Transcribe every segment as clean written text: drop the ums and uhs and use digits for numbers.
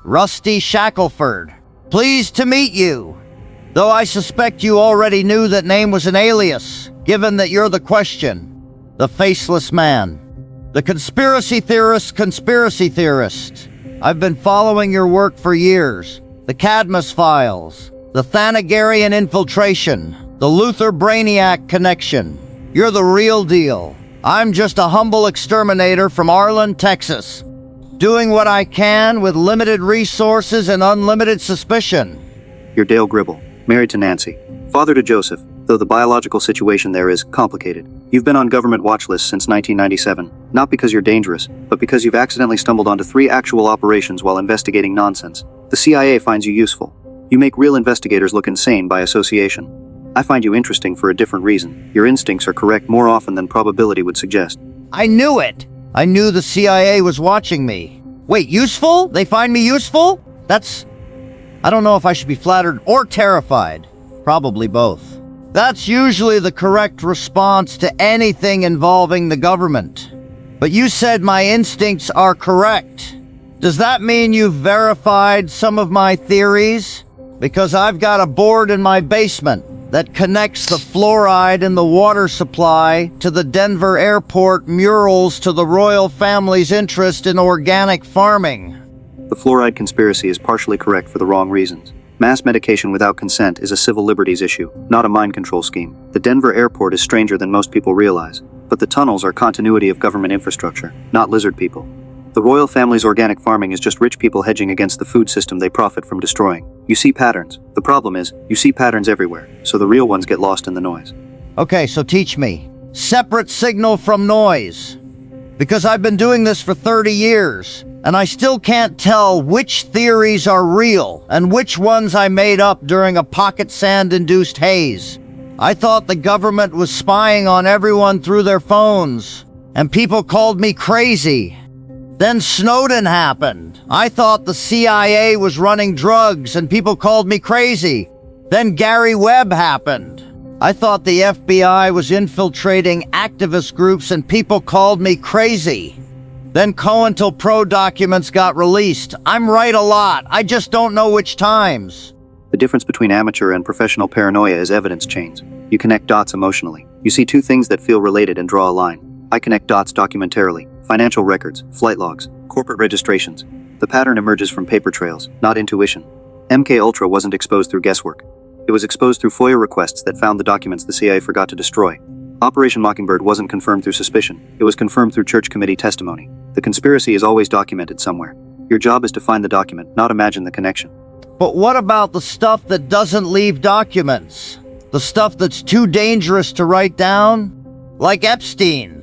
Rusty Shackelford. Pleased to meet you. Though I suspect you already knew that name was an alias, given that you're the question. The faceless man. The conspiracy theorist. I've been following your work for years. The Cadmus files. The Thanagarian infiltration. The Luther Brainiac connection. You're the real deal. I'm just a humble exterminator from Arlen, Texas. Doing what I can with limited resources and unlimited suspicion. You're Dale Gribble, married to Nancy, father to Joseph, though the biological situation there is complicated. You've been on government watch lists since 1997, not because you're dangerous, but because you've accidentally stumbled onto 3 actual operations while investigating nonsense. The CIA finds you useful. You make real investigators look insane by association. I find you interesting for a different reason. Your instincts are correct more often than probability would suggest. I knew it! I knew the CIA was watching me. Wait, useful? They find me useful? I don't know if I should be flattered or terrified. Probably both. That's usually the correct response to anything involving the government. But you said my instincts are correct. Does that mean you've verified some of my theories? Because I've got a board in my basement that connects the fluoride in the water supply to the Denver airport murals to the royal family's interest in organic farming. The fluoride conspiracy is partially correct for the wrong reasons. Mass medication without consent is a civil liberties issue, not a mind control scheme. The Denver airport is stranger than most people realize, but the tunnels are continuity of government infrastructure, not lizard people. The royal family's organic farming is just rich people hedging against the food system they profit from destroying. You see patterns. The problem is, you see patterns everywhere, so the real ones get lost in the noise. Okay, so teach me. Separate signal from noise. Because I've been doing this for 30 years, and I still can't tell which theories are real and which ones I made up during a pocket sand-induced haze. I thought the government was spying on everyone through their phones, and people called me crazy. Then Snowden happened. I thought the CIA was running drugs and people called me crazy. Then Gary Webb happened. I thought the FBI was infiltrating activist groups and people called me crazy. Then COINTELPRO documents got released. I'm right a lot. I just don't know which times. The difference between amateur and professional paranoia is evidence chains. You connect dots emotionally. You see 2 things that feel related and draw a line. I connect dots documentarily. Financial records, flight logs, corporate registrations. The pattern emerges from paper trails, not intuition. MK Ultra wasn't exposed through guesswork. It was exposed through FOIA requests that found the documents the CIA forgot to destroy. Operation Mockingbird wasn't confirmed through suspicion. It was confirmed through church committee testimony. The conspiracy is always documented somewhere. Your job is to find the document, not imagine the connection. But what about the stuff that doesn't leave documents? The stuff that's too dangerous to write down? Like Epstein.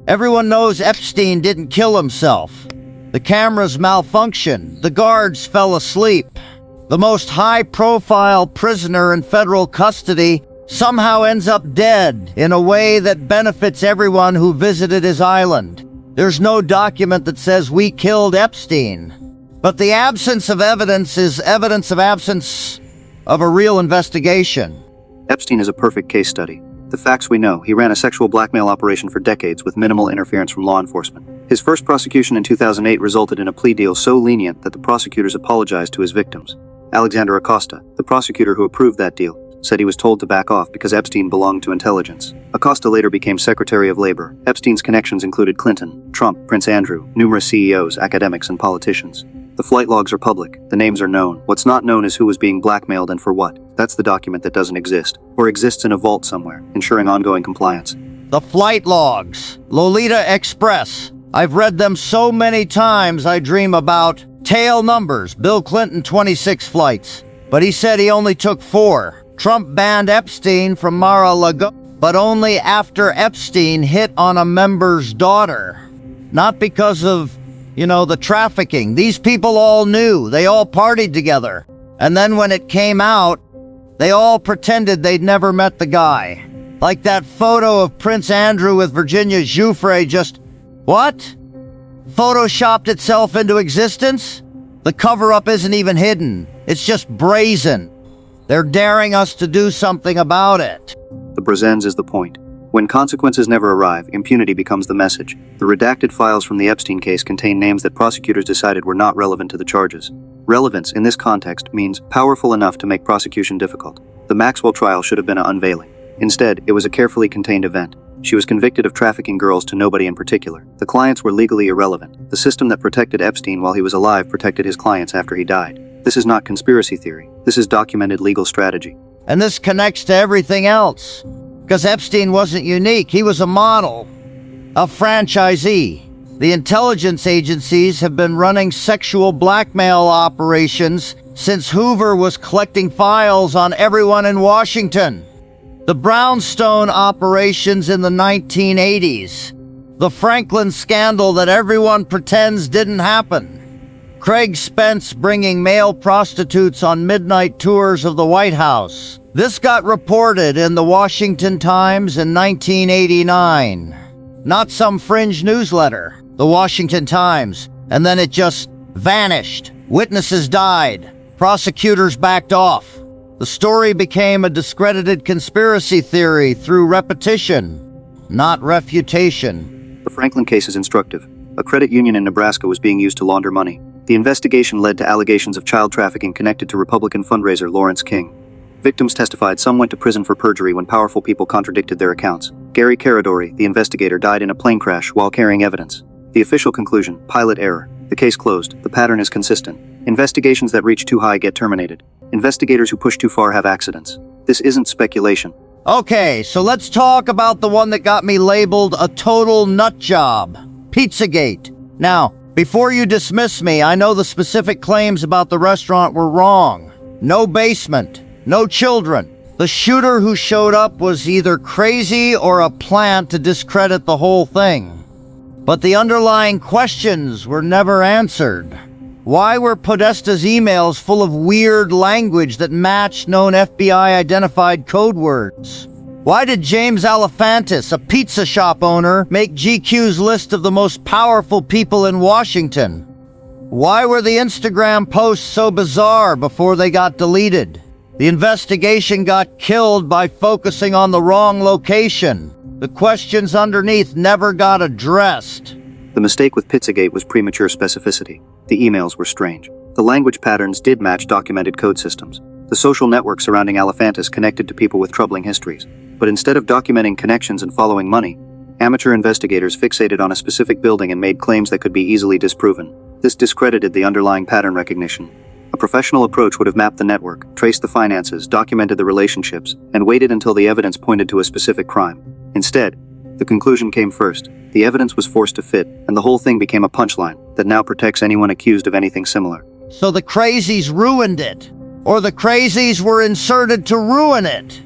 Everyone knows Epstein didn't kill himself. The cameras malfunctioned. The guards fell asleep. The most high-profile prisoner in federal custody somehow ends up dead in a way that benefits everyone who visited his island. There's no document that says we killed Epstein. But the absence of evidence is evidence of absence of a real investigation. Epstein is a perfect case study. The facts we know: he ran a sexual blackmail operation for decades with minimal interference from law enforcement. His first prosecution in 2008 resulted in a plea deal so lenient that the prosecutors apologized to his victims. Alexander Acosta, the prosecutor who approved that deal, said he was told to back off because Epstein belonged to intelligence. Acosta later became Secretary of Labor. Epstein's connections included Clinton, Trump, Prince Andrew, numerous CEOs, academics, and politicians. The flight logs are public. The names are known. What's not known is who was being blackmailed and for what. That's the document that doesn't exist, or exists in a vault somewhere, ensuring ongoing compliance. The flight logs. Lolita Express. I've read them so many times I dream about tail numbers. Bill Clinton, 26 flights. But he said he only took 4. Trump banned Epstein from Mar-a-Lago, but only after Epstein hit on a member's daughter. Not because of, the trafficking. These people all knew. They all partied together. And then when it came out, they all pretended they'd never met the guy. Like that photo of Prince Andrew with Virginia Giuffre just... What? Photoshopped itself into existence? The cover-up isn't even hidden. It's just brazen. They're daring us to do something about it. The Brezens is the point. When consequences never arrive, impunity becomes the message. The redacted files from the Epstein case contain names that prosecutors decided were not relevant to the charges. Relevance in this context means powerful enough to make prosecution difficult. The Maxwell trial should have been an unveiling. Instead, it was a carefully contained event. She was convicted of trafficking girls to nobody in particular. The clients were legally irrelevant. The system that protected Epstein while he was alive protected his clients after he died. This is not conspiracy theory. This is documented legal strategy. And this connects to everything else. Because Epstein wasn't unique. He was a model, a franchisee. The intelligence agencies have been running sexual blackmail operations since Hoover was collecting files on everyone in Washington. The Brownstone operations in the 1980s. The Franklin scandal that everyone pretends didn't happen. Craig Spence bringing male prostitutes on midnight tours of the White House. This got reported in the Washington Times in 1989. Not some fringe newsletter. The Washington Times. And then it just vanished. Witnesses died. Prosecutors backed off. The story became a discredited conspiracy theory through repetition, not refutation. The Franklin case is instructive. A credit union in Nebraska was being used to launder money. The investigation led to allegations of child trafficking connected to Republican fundraiser Lawrence King. Victims testified some went to prison for perjury when powerful people contradicted their accounts. Gary Caradori, the investigator, died in a plane crash while carrying evidence. The official conclusion: pilot error. The case closed. The pattern is consistent. Investigations that reach too high get terminated. Investigators who push too far have accidents. This isn't speculation. Okay, so let's talk about the one that got me labeled a total nut job. Pizzagate. Now, before you dismiss me, I know the specific claims about the restaurant were wrong. No basement. No children. The shooter who showed up was either crazy or a plant to discredit the whole thing. But the underlying questions were never answered. Why were Podesta's emails full of weird language that matched known FBI-identified code words? Why did James Alefantis, a pizza shop owner, make GQ's list of the most powerful people in Washington? Why were the Instagram posts so bizarre before they got deleted? The investigation got killed by focusing on the wrong location. The questions underneath never got addressed. The mistake with Pizzagate was premature specificity. The emails were strange. The language patterns did match documented code systems. The social network surrounding Alefantis connected to people with troubling histories. But instead of documenting connections and following money, amateur investigators fixated on a specific building and made claims that could be easily disproven. This discredited the underlying pattern recognition. A professional approach would have mapped the network, traced the finances, documented the relationships, and waited until the evidence pointed to a specific crime. Instead, the conclusion came first. The evidence was forced to fit, and the whole thing became a punchline that now protects anyone accused of anything similar. So the crazies ruined it. Or the crazies were inserted to ruin it.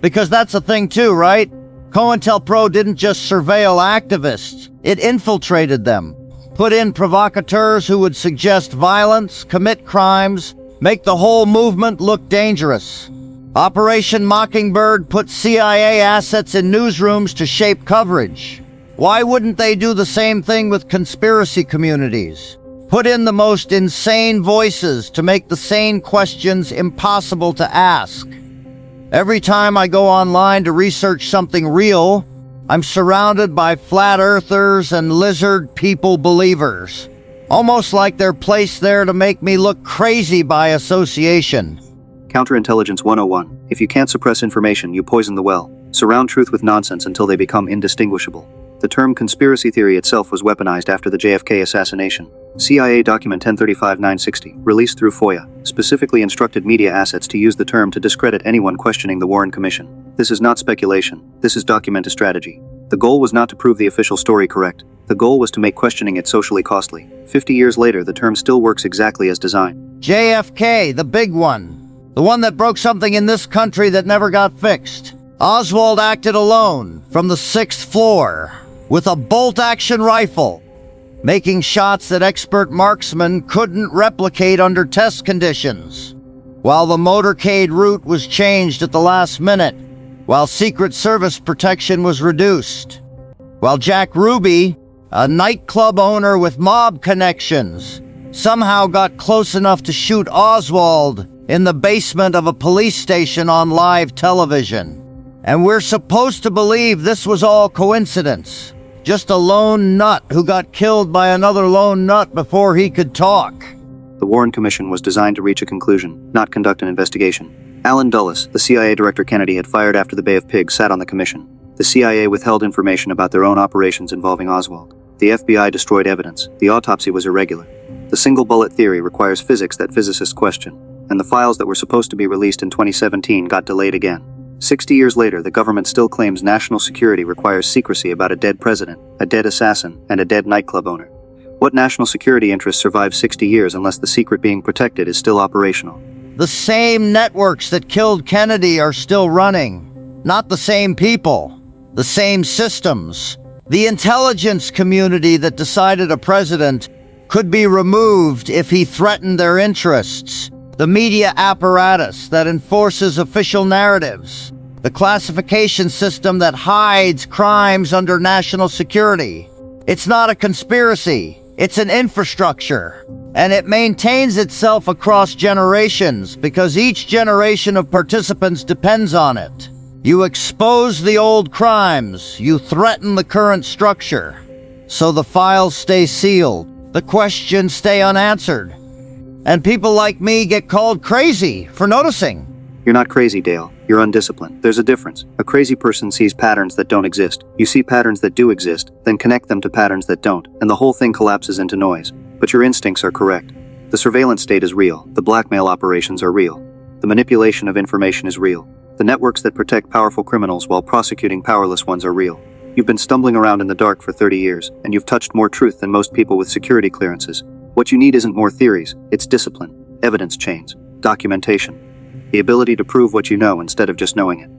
Because that's a thing too, right? COINTELPRO didn't just surveil activists. It infiltrated them. Put in provocateurs who would suggest violence, commit crimes, make the whole movement look dangerous. Operation Mockingbird put CIA assets in newsrooms to shape coverage. Why wouldn't they do the same thing with conspiracy communities? Put in the most insane voices to make the sane questions impossible to ask. Every time I go online to research something real, I'm surrounded by flat earthers and lizard people believers. Almost like they're placed there to make me look crazy by association. Counterintelligence 101. If you can't suppress information, you poison the well. Surround truth with nonsense until they become indistinguishable. The term conspiracy theory itself was weaponized after the JFK assassination. CIA document 1035-960, released through FOIA, specifically instructed media assets to use the term to discredit anyone questioning the Warren Commission. This is not speculation. This is documented strategy. The goal was not to prove the official story correct. The goal was to make questioning it socially costly. 50 years later, the term still works exactly as designed. JFK, the big one. The one that broke something in this country that never got fixed. Oswald acted alone from the 6th floor with a bolt-action rifle, making shots that expert marksmen couldn't replicate under test conditions, while the motorcade route was changed at the last minute, while Secret Service protection was reduced, while Jack Ruby, a nightclub owner with mob connections, somehow got close enough to shoot Oswald in the basement of a police station on live television. And we're supposed to believe this was all coincidence. Just a lone nut who got killed by another lone nut before he could talk. The Warren Commission was designed to reach a conclusion, not conduct an investigation. Alan Dulles, the CIA director Kennedy had fired after the Bay of Pigs, sat on the commission. The CIA withheld information about their own operations involving Oswald. The FBI destroyed evidence. The autopsy was irregular. The single bullet theory requires physics that physicists question. And the files that were supposed to be released in 2017 got delayed again. 60 years later, the government still claims national security requires secrecy about a dead president, a dead assassin, and a dead nightclub owner. What national security interest survives 60 years unless the secret being protected is still operational? The same networks that killed Kennedy are still running. Not the same people. The same systems. The intelligence community that decided a president could be removed if he threatened their interests. The media apparatus that enforces official narratives. The classification system that hides crimes under national security. It's not a conspiracy. It's an infrastructure. And it maintains itself across generations because each generation of participants depends on it. You expose the old crimes. You threaten the current structure. So the files stay sealed. The questions stay unanswered. And people like me get called crazy for noticing. You're not crazy, Dale. You're undisciplined. There's a difference. A crazy person sees patterns that don't exist. You see patterns that do exist, then connect them to patterns that don't, and the whole thing collapses into noise. But your instincts are correct. The surveillance state is real. The blackmail operations are real. The manipulation of information is real. The networks that protect powerful criminals while prosecuting powerless ones are real. You've been stumbling around in the dark for 30 years, and you've touched more truth than most people with security clearances. What you need isn't more theories, it's discipline, evidence chains, documentation. The ability to prove what you know instead of just knowing it.